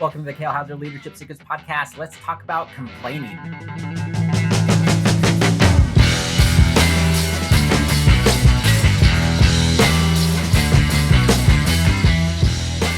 Welcome to the Kale Hauser Leadership Secrets Podcast. Let's talk about complaining.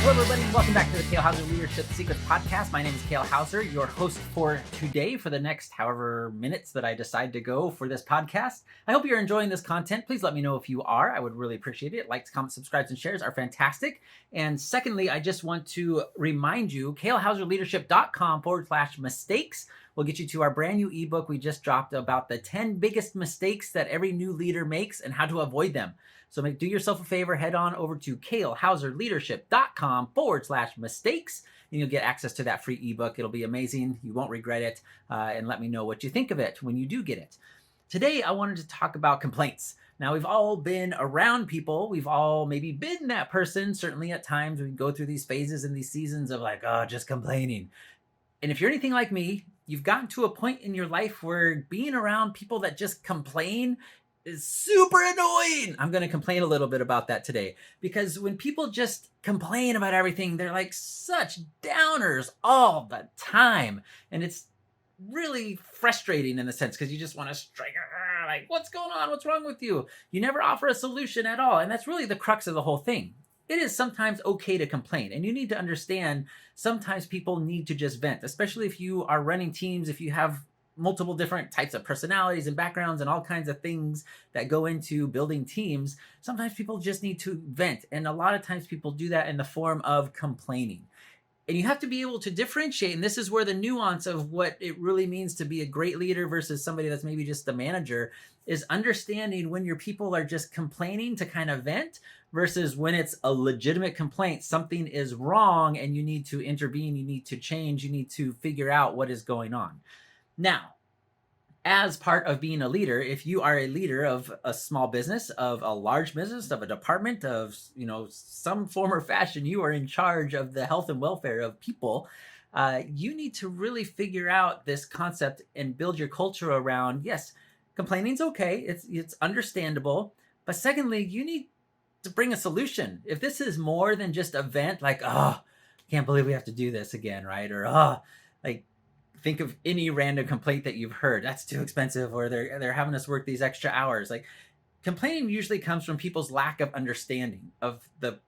Hello, everybody. Welcome back to the Kale Hauser Leadership Secrets Podcast. My name is Kale Hauser, your host for today for the next however minutes that I decide to go for this podcast. I hope you're enjoying this content. Please let me know if you are. I would really appreciate it. Likes, comments, subscribes, and shares are fantastic. And secondly, I just want to remind you, kalehauserleadership.com/mistakes will get you to our brand new ebook we just dropped about the 10 biggest mistakes that every new leader makes and how to avoid them. So do yourself a favor, head on over to kalehauserleadership.com/mistakes, and you'll get access to that free ebook. It'll be amazing. You won't regret it. And let me know what you think of it when you do get it. Today, I wanted to talk about complaints. Now, we've all been around people. We've all maybe been that person. Certainly at times we go through these phases and these seasons of like, oh, just complaining. And if you're anything like me, you've gotten to a point in your life where being around people that just complain is super annoying. I'm going to complain a little bit about that today, because when people just complain about everything, they're like such downers all the time. And it's really frustrating in the sense because you just want to strike, like, what's going on? What's wrong with you? You never offer a solution at all. And that's really the crux of the whole thing. It is sometimes okay to complain, and you need to understand sometimes people need to just vent, especially if you are running teams, if you have multiple different types of personalities and backgrounds and all kinds of things that go into building teams. Sometimes people just need to vent. And a lot of times people do that in the form of complaining. And you have to be able to differentiate. And this is where the nuance of what it really means to be a great leader versus somebody that's maybe just a manager is understanding when your people are just complaining to kind of vent versus when it's a legitimate complaint, something is wrong and you need to intervene, you need to change, you need to figure out what is going on. Now, as part of being a leader, if you are a leader of a small business, of a large business, of a department, of some form or fashion, you are in charge of the health and welfare of people. You need to really figure out this concept and build your culture around. Yes, complaining's okay; it's understandable. But secondly, you need to bring a solution. If this is more than just a vent, like, oh, can't believe we have to do this again, right? Or like. Think of any random complaint that you've heard. That's too expensive, or they're having us work these extra hours. Like, complaining usually comes from people's lack of understanding of the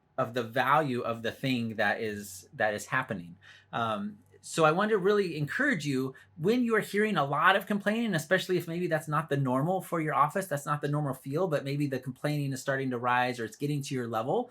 value of the thing that is happening. So I want to really encourage you when you're hearing a lot of complaining, especially if maybe that's not the normal for your office, that's not the normal feel, but maybe the complaining is starting to rise or it's getting to your level.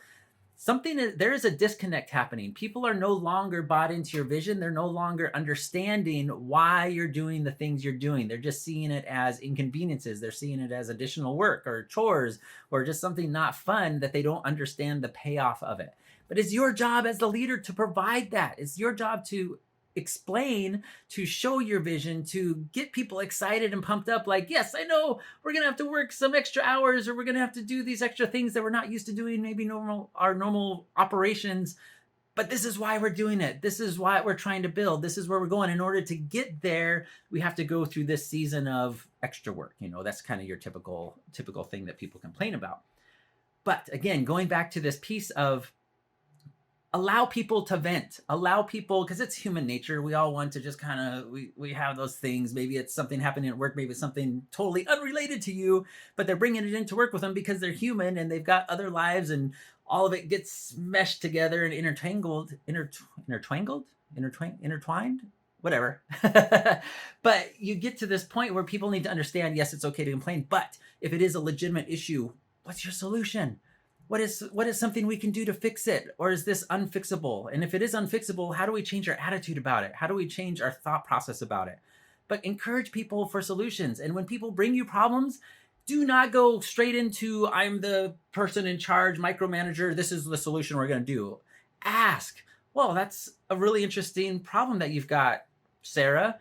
There is a disconnect happening. People are no longer bought into your vision. They're no longer understanding why you're doing the things you're doing. They're just seeing it as inconveniences. They're seeing it as additional work or chores or just something not fun that they don't understand the payoff of it. But it's your job as the leader to provide that. It's your job to explain, to show your vision, to get people excited and pumped up. Like, yes, I know we're going to have to work some extra hours, or we're going to have to do these extra things that we're not used to doing, maybe our normal operations. But this is why we're doing it. This is why we're trying to build. This is where we're going. In order to get there, we have to go through this season of extra work. That's kind of your typical thing that people complain about. But again, going back to this piece of allow people to vent, allow people, because it's human nature. We all want to just kind of, we have those things. Maybe it's something happening at work. Maybe it's something totally unrelated to you, but they're bringing it into work with them because they're human and they've got other lives, and all of it gets meshed together and intertwined, whatever. But you get to this point where people need to understand, yes, it's okay to complain, but if it is a legitimate issue, what's your solution? What is something we can do to fix it? Or is this unfixable? And if it is unfixable, how do we change our attitude about it? How do we change our thought process about it? But encourage people for solutions. And when people bring you problems, do not go straight into, I'm the person in charge, micromanager, this is the solution we're going to do. Ask, well, that's a really interesting problem that you've got, Sarah.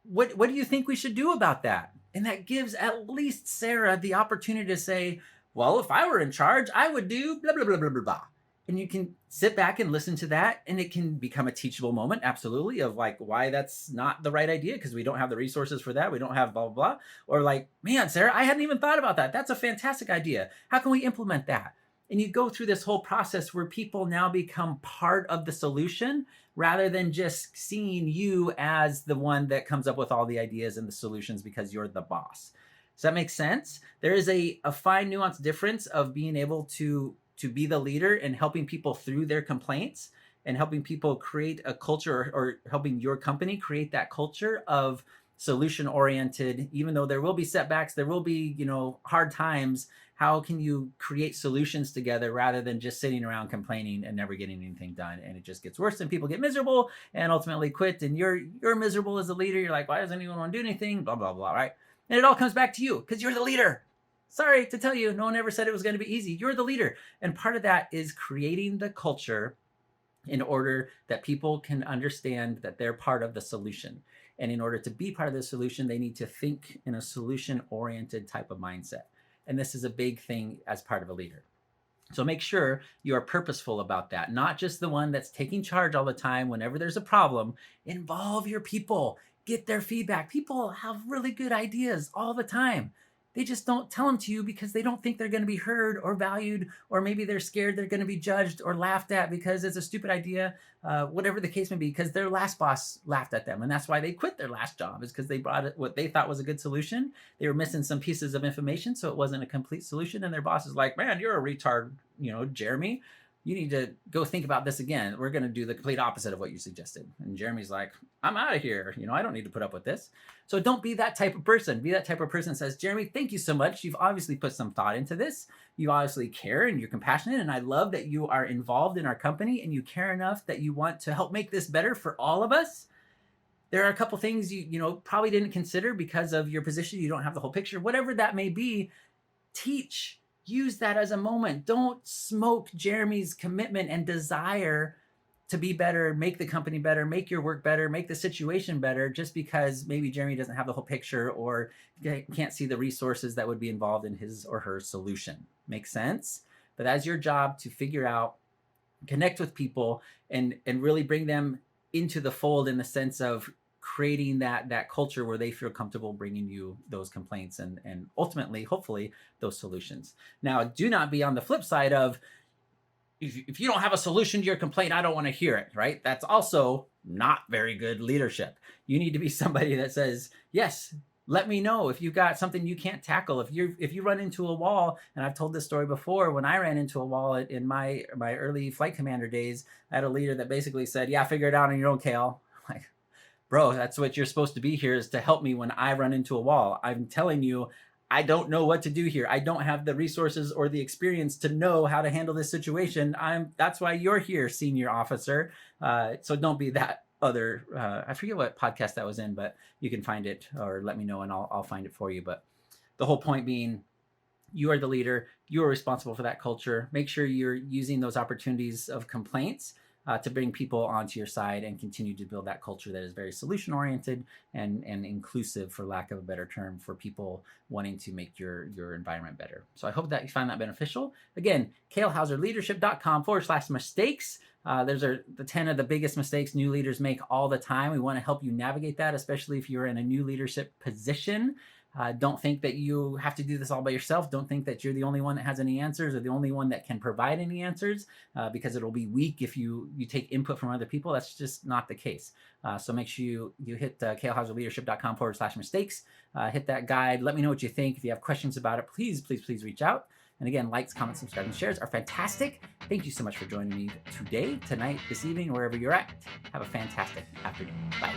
What do you think we should do about that? And that gives at least Sarah the opportunity to say, well, if I were in charge, I would do blah, blah, blah, blah, blah, blah. And you can sit back and listen to that, and it can become a teachable moment, absolutely, of like why that's not the right idea because we don't have the resources for that. We don't have blah, blah, blah. Or like, man, Sarah, I hadn't even thought about that. That's a fantastic idea. How can we implement that? And you go through this whole process where people now become part of the solution rather than just seeing you as the one that comes up with all the ideas and the solutions because you're the boss. Does that make sense? There is a fine nuanced difference of being able to be the leader and helping people through their complaints and helping people create a culture, or helping your company create that culture of solution oriented. Even though there will be setbacks, there will be, hard times, how can you create solutions together rather than just sitting around complaining and never getting anything done? And it just gets worse and people get miserable and ultimately quit, and you're miserable as a leader. You're like, why doesn't anyone want to do anything, blah blah blah, right? And it all comes back to you because you're the leader. Sorry to tell you, no one ever said it was going to be easy. You're the leader. And part of that is creating the culture in order that people can understand that they're part of the solution. And in order to be part of the solution, they need to think in a solution oriented type of mindset. And this is a big thing as part of a leader. So make sure you are purposeful about that, not just the one that's taking charge all the time. Whenever there's a problem, involve your people, get their feedback. People have really good ideas all the time. They just don't tell them to you because they don't think they're going to be heard or valued, or maybe they're scared they're going to be judged or laughed at because it's a stupid idea, whatever the case may be, because their last boss laughed at them. And that's why they quit their last job, is because they brought what they thought was a good solution. They were missing some pieces of information, so it wasn't a complete solution. And their boss is like, man, you're a retard, Jeremy. You need to go think about this again. We're going to do the complete opposite of what you suggested. And Jeremy's like, I'm out of here. I don't need to put up with this. So don't be that type of person. Be that type of person that says, Jeremy, thank you so much. You've obviously put some thought into this. You obviously care and you're compassionate. And I love that you are involved in our company and you care enough that you want to help make this better for all of us. There are a couple things you probably didn't consider because of your position. You don't have the whole picture. Whatever that may be, teach. Use that as a moment. Don't smoke Jeremy's commitment and desire to be better, make the company better, make your work better, make the situation better, just because maybe Jeremy doesn't have the whole picture or can't see the resources that would be involved in his or her solution. Makes sense? But that's your job, to figure out, connect with people, and really bring them into the fold in the sense of creating that culture where they feel comfortable bringing you those complaints and ultimately, hopefully, those solutions. Now, do not be on the flip side of, if you don't have a solution to your complaint, I don't want to hear it, right? That's also not very good leadership. You need to be somebody that says, yes, let me know if you've got something you can't tackle. If you run into a wall, and I've told this story before, when I ran into a wall in my early flight commander days, I had a leader that basically said, yeah, figure it out on your own, Kale. Like, bro, that's what you're supposed to be here, is to help me when I run into a wall. I'm telling you, I don't know what to do here. I don't have the resources or the experience to know how to handle this situation. That's why you're here, senior officer. So don't be that other, I forget what podcast that was in, but you can find it or let me know and I'll find it for you. But the whole point being, you are the leader. You are responsible for that culture. Make sure you're using those opportunities of complaints to bring people onto your side and continue to build that culture that is very solution oriented and inclusive, for lack of a better term, for people wanting to make your environment better. So I hope that you find that beneficial. Again, kalehauserleadership.com/mistakes. Those are the 10 of the biggest mistakes new leaders make all the time. We want to help you navigate that, especially if you're in a new leadership position. Don't think that you have to do this all by yourself. Don't think that you're the only one that has any answers or the only one that can provide any answers, because it'll be weak if you take input from other people. That's just not the case. So make sure you hit kalehauserleadership.com/mistakes. Hit that guide. Let me know what you think. If you have questions about it, please reach out. And again, likes, comments, subscribe, and shares are fantastic. Thank you so much for joining me today, tonight, this evening, wherever you're at. Have a fantastic afternoon. Bye.